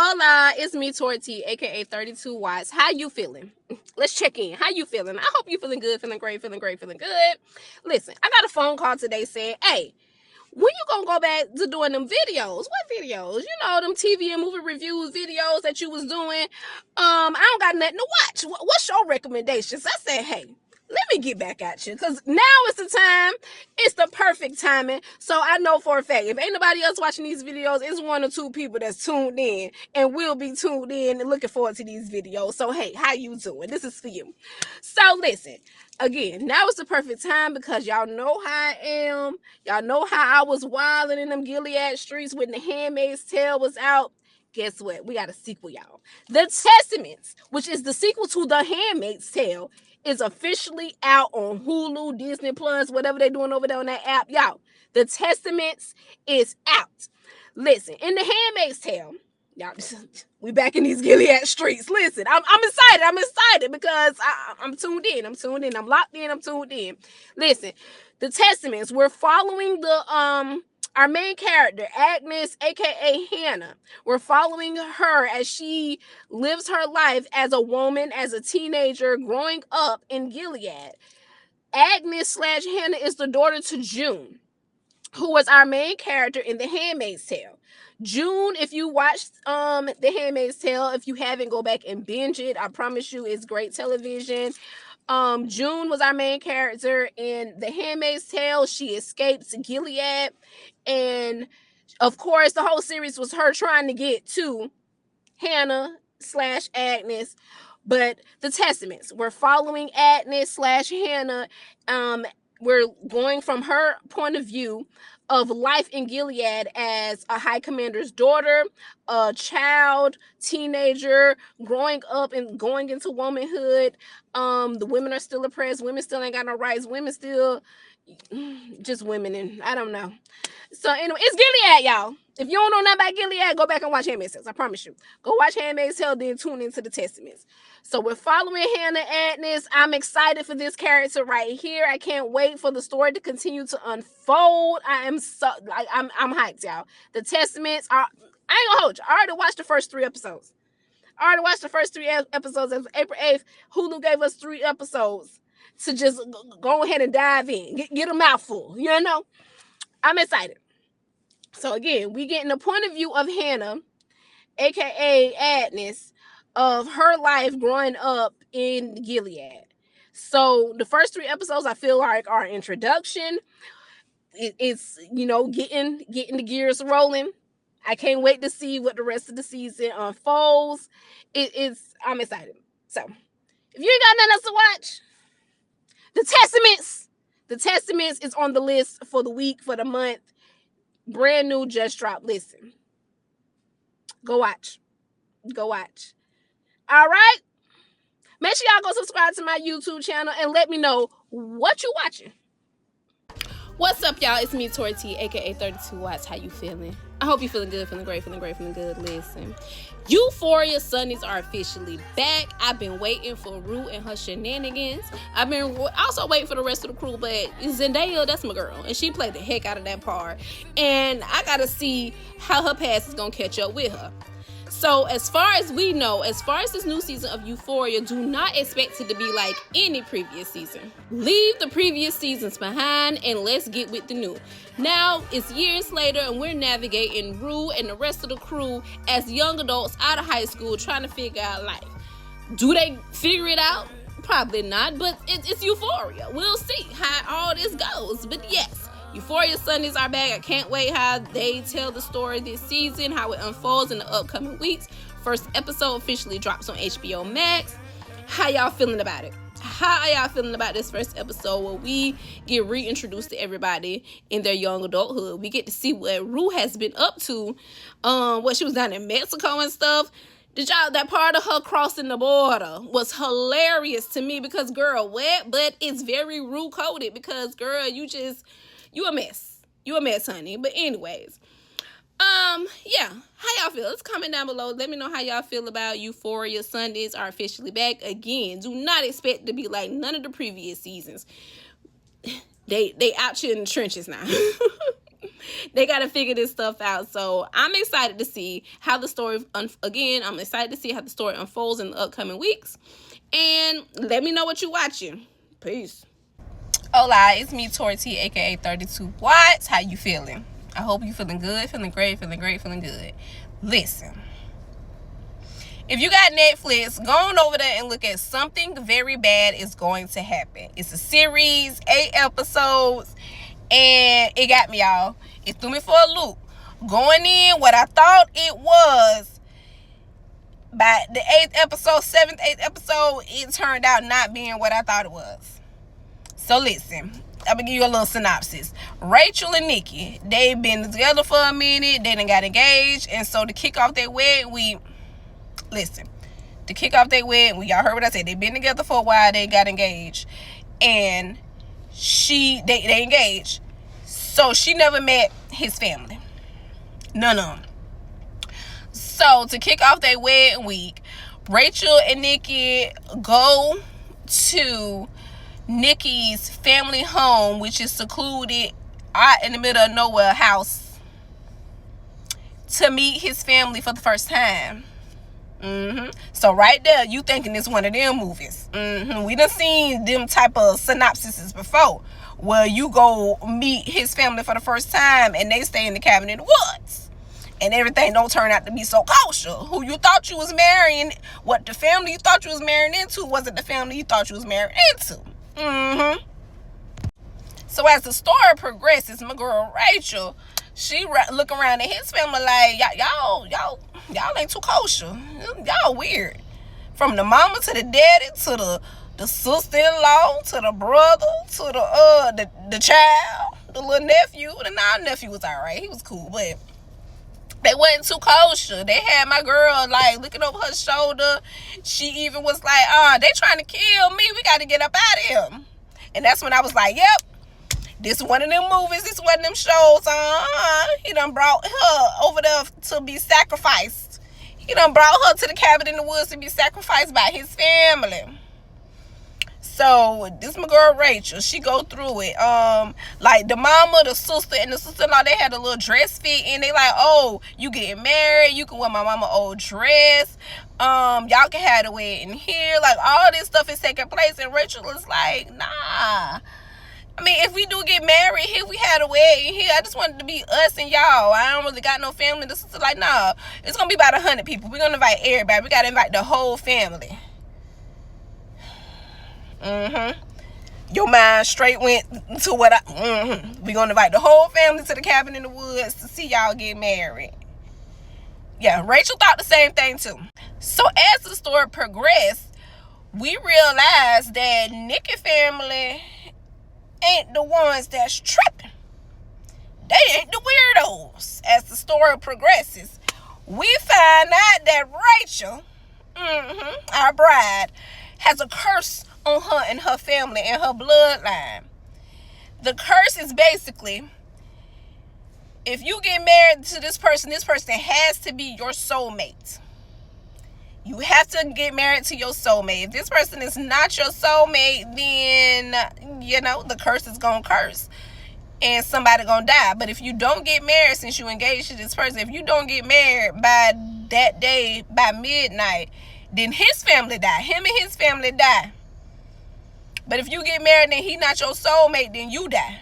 Hola, it's me, Torty, aka 32 Watts. How you feeling? Let's check in. How you feeling? I hope you feeling good, feeling great, feeling great, feeling good. Listen, I got a phone call today saying, hey, when you gonna go back to doing them videos? What videos? You know, them TV and movie reviews videos that you was doing. I don't got nothing to watch. What's your recommendations? I said, hey, let me get back at you, because now is the time. It's the perfect timing. So I know for a fact, if ain't nobody else watching these videos, it's one or two people that's tuned in and will be tuned in and looking forward to these videos. So hey, how you doing? This is for you. So listen, again, now is the perfect time because y'all know how I am. Y'all know how I was wilding in them Gilead streets when The Handmaid's Tale was out. Guess what? We got a sequel, y'all. The Testaments, which is the sequel to The Handmaid's Tale, is officially out on Hulu, Disney Plus, whatever they're doing over there on that app. Y'all, The Testaments is out. Listen, in The Handmaid's Tale, y'all, we back in these Gilead streets. Listen, I'm excited. I'm excited because I'm tuned in. I'm tuned in. I'm locked in. I'm tuned in. Listen, The Testaments, we're following the our main character, Agnes, aka Hannah. We're following her as she lives her life as a woman, as a teenager, growing up in Gilead. Agnes / Hannah is the daughter to June, who was our main character in The Handmaid's Tale. June, if you watched The Handmaid's Tale, if you haven't, go back and binge it. I promise you, it's great television. June was our main character in The Handmaid's Tale. She escapes Gilead, and of course, the whole series was her trying to get to Hannah / Agnes. But The Testaments, we're following Agnes / Hannah. We're going from her point of view of life in Gilead as a high commander's daughter, a child, teenager, growing up and going into womanhood. The women are still oppressed. Women still ain't got no rights. Women still just women, and I don't know. So anyway, it's Gilead, y'all. If you don't know nothing about Gilead, go back and watch Handmaid's Tale. I promise you. Go watch Handmaid's Tale, then tune into The Testaments. So we're following Hannah Agnes. I'm excited for this character right here. I can't wait for the story to continue to unfold. I am so I'm hyped, y'all. The Testaments are. I ain't gonna hold you. I already watched the first 3 episodes. I already watched the first 3 episodes. It was April 8th. Hulu gave us 3 episodes to just go ahead and dive in, get a mouthful. You know, I'm excited. So again, we getting the point of view of Hannah, aka Agnes, of her life growing up in Gilead. So the first 3 episodes I feel like are introduction. It's getting the gears rolling. I can't wait to see what the rest of the season unfolds. I'm excited. So if you ain't got nothing else to watch, The Testaments is on the list for the week, for the month. Brand new, just dropped. Listen, go watch. All right, make sure y'all go subscribe to my YouTube channel and let me know what you watching. What's up, y'all? It's me, Tori T, aka 32 Watts. How you feeling? I hope you feeling good, feeling great, feeling good. Listen, Euphoria Sundays are officially back. I've been waiting for Rue and her shenanigans. I've been also waiting for the rest of the crew, but Zendaya, that's my girl, and she played the heck out of that part. And I gotta see how her past is gonna catch up with her. So as far as we know, as far as this new season of Euphoria, do not expect it to be like any previous season. Leave the previous seasons behind and let's get with the new. Now, it's years later and we're navigating Rue and the rest of the crew as young adults out of high school trying to figure out life. Do they figure it out? Probably not, but it's Euphoria. We'll see how all this goes. But yes, Euphoria Sundays are back. I can't wait how they tell the story this season, how it unfolds in the upcoming weeks. First episode officially drops on HBO Max. How y'all feeling about it? How are y'all feeling about this first episode where we get reintroduced to everybody in their young adulthood? We get to see what Rue has been up to, what she was down in Mexico and stuff. That part of her crossing the border was hilarious to me because, girl, wet, but it's very Rue coded because, girl, you a mess. You a mess, honey. But anyways, yeah. How y'all feel? Let's comment down below. Let me know how y'all feel about Euphoria Sundays are officially back. Again, do not expect to be like none of the previous seasons. They out here in the trenches now. They got to figure this stuff out. So I'm excited to see how the story, I'm excited to see how the story unfolds in the upcoming weeks. And let me know what you're watching. Peace. Hola, it's me, Tori T, aka 32 Watts. How you feeling? I hope you feeling good, feeling great, feeling good. Listen. If you got Netflix, go on over there and look at Something Very Bad Is Going to Happen. It's a series, 8 episodes, and it got me, y'all. It threw me for a loop. Going in, what I thought it was, by the 7th, 8th episode, it turned out not being what I thought it was. So listen, I'm going to give you a little synopsis. Rachel and Nikki, they've been together for a minute. They done got engaged, and so to kick off their wedding week, y'all heard what I said. They've been together for a while. They got engaged. And they engaged. So she never met his family. None of them. So to kick off their wedding week, Rachel and Nikki go to Nikki's family home, which is secluded out in the middle of nowhere house, to meet his family for the first time. So right there, you thinking it's one of them movies. We done seen them type of synopsises before, where you go meet his family for the first time and they stay in the cabin in the woods, and everything don't turn out to be so kosher. Who you thought you was marrying, what the family you thought you was marrying into wasn't the family you thought you was married into. So as the story progresses, my girl Rachel, she look around at his family like, y'all ain't too kosher. Y'all weird. From the mama to the daddy to the sister-in-law to the brother to the child, the little nephew. The nephew was alright. He was cool, but they wasn't too kosher. They had my girl like looking over her shoulder. She even was like, they trying to kill me. We got to get up out of here. And that's when I was like, yep. This one of them movies, this one of them shows. He done brought her over there to be sacrificed. He done brought her to the cabin in the woods to be sacrificed by his family. So this my girl Rachel, she go through it. Like the mama, the sister, and the sister-in-law, they had a little dress fit, and they like, oh, you getting married? You can wear my mama old dress. Y'all can have the wedding here. Like all this stuff is taking place, and Rachel is like, nah. I mean, if we do get married here, we had a wedding here, I just wanted to be us and y'all. I don't really got no family. This is like, nah, it's going to be about 100 people. We're going to invite everybody. We got to invite the whole family. Your mind straight went to what we're going to invite the whole family to the cabin in the woods to see y'all get married. Yeah, Rachel thought the same thing too. So as the story progressed, we realized that Nikki family ain't the ones that's tripping. They ain't the weirdos. As the story progresses, we find out that Rachel, our bride, has a curse on her and her family and her bloodline. The curse is basically, if you get married to this person has to be your soulmate. You have to get married to your soulmate. If this person is not your soulmate, then, the curse is going to curse. And somebody going to die. But if you don't get married since you engaged to this person, if you don't get married by that day, by midnight, then his family die. Him and his family die. But if you get married and he not your soulmate, then you die.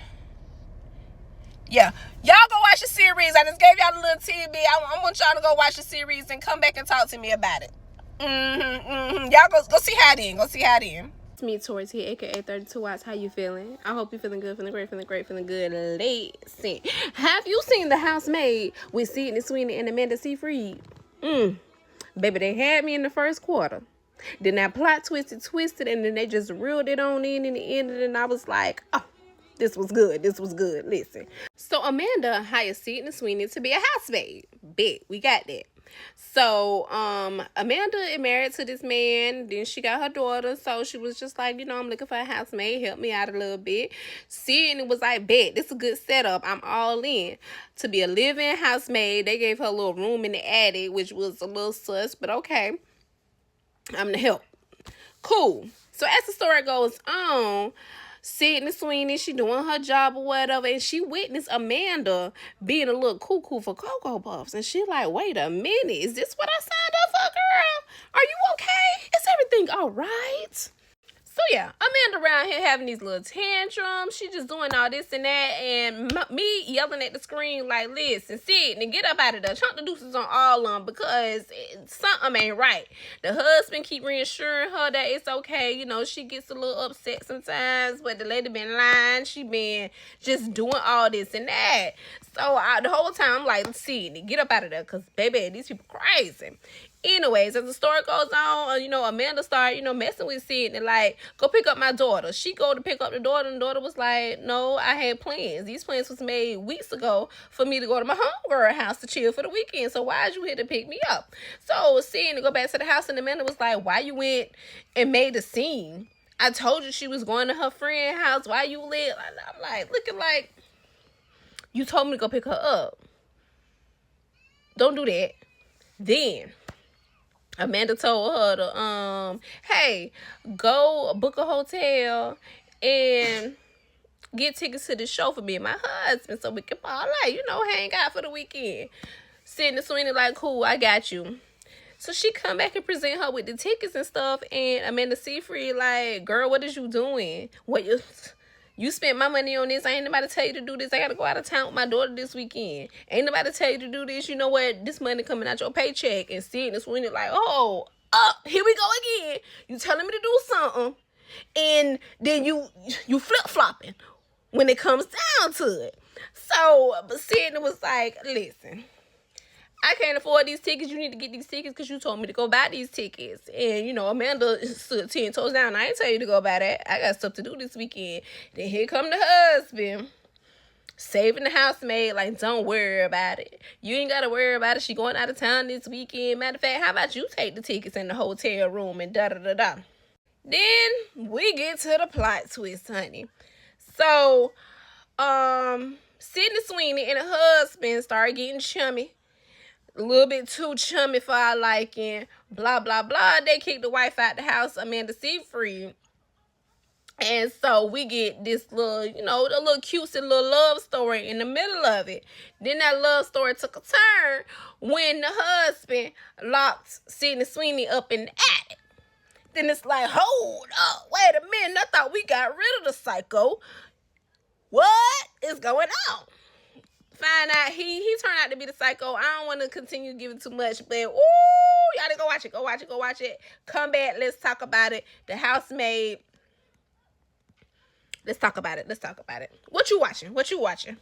Yeah. Y'all go watch the series. I just gave y'all a little tidbit. I want y'all to go watch the series and come back and talk to me about it. Y'all go see how it is. Go see how it is. It's me, Tori T, aka 32 Watts. How you feeling? I hope you feeling good, feeling great, feeling good. Listen, have you seen The Housemaid with Sydney Sweeney and Amanda Seyfried? Baby, they had me in the first quarter. Then that plot twisted, and then they just reeled it on in the end, and I was like, oh, this was good. Listen. So Amanda hired Sydney Sweeney to be a housemaid. Bet, we got that. So Amanda is married to this man. Then she got her daughter. So she was just like, I'm looking for a housemaid. Help me out a little bit. Sydney was like, bet, this is a good setup. I'm all in. To be a living housemaid, they gave her a little room in the attic, which was a little sus, but okay. I'm the help. Cool. So as the story goes on, Sydney Sweeney, she doing her job or whatever, and she witnessed Amanda being a little cuckoo for Cocoa Puffs, and she like, wait a minute, is this what I signed up for, girl? Are you okay? Is everything all right? So yeah, Amanda around here having these little tantrums. She just doing all this and that, and me yelling at the screen like, listen, Sydney, get up out of there. Chunk the deuces on all of them because something ain't right. The husband keep reassuring her that it's okay. You know, she gets a little upset sometimes, but the lady been lying. She been just doing all this and that. So the whole time I'm like, Sydney, get up out of there because, baby, these people crazy. Anyways, as the story goes on, Amanda started, messing with Sydney, like, go pick up my daughter. She go to pick up the daughter, and the daughter was like, no, I had plans. These plans was made weeks ago for me to go to my homegirl house to chill for the weekend. So why is you here to pick me up? So Sydney go back to the house, and Amanda was like, why you went and made a scene? I told you she was going to her friend's house. Why you lit? I'm like, looking like, you told me to go pick her up. Don't do that. Then Amanda told her to, hey, go book a hotel and get tickets to the show for me and my husband so we can parlay, hang out for the weekend. Sydney Sweeney like, cool, I got you. So she come back and present her with the tickets and stuff, and Amanda Seyfried like, girl, what is you doing? What you spent my money on this. I ain't nobody tell you to do this. I got to go out of town with my daughter this weekend. Ain't nobody tell you to do this. You know what? This money coming out your paycheck. And Sydney Sweeney like, oh, here we go again. You telling me to do something. And then you flip-flopping when it comes down to it. So, but Sydney was like, listen, I can't afford these tickets. You need to get these tickets because you told me to go buy these tickets. And, Amanda stood 10 toes down. I ain't tell you to go buy that. I got stuff to do this weekend. Then here come the husband saving the housemaid. Like, don't worry about it. You ain't got to worry about it. She going out of town this weekend. Matter of fact, how about you take the tickets in the hotel room and da-da-da-da. Then we get to the plot twist, honey. So, Sydney Sweeney and her husband start getting chummy. A little bit too chummy for our liking. Blah, blah, blah. They kicked the wife out the house, Amanda Seyfried. And so we get this little, a little cutesy little love story in the middle of it. Then that love story took a turn when the husband locked Sydney Sweeney up in the attic. Then it's like, hold up, wait a minute. I thought we got rid of the psycho. What is going on? Find out he turned out to be the psycho. I don't want to continue giving too much, but y'all gotta go watch it. Come back, let's talk about it. The Housemaid. Let's talk about it. What you watching?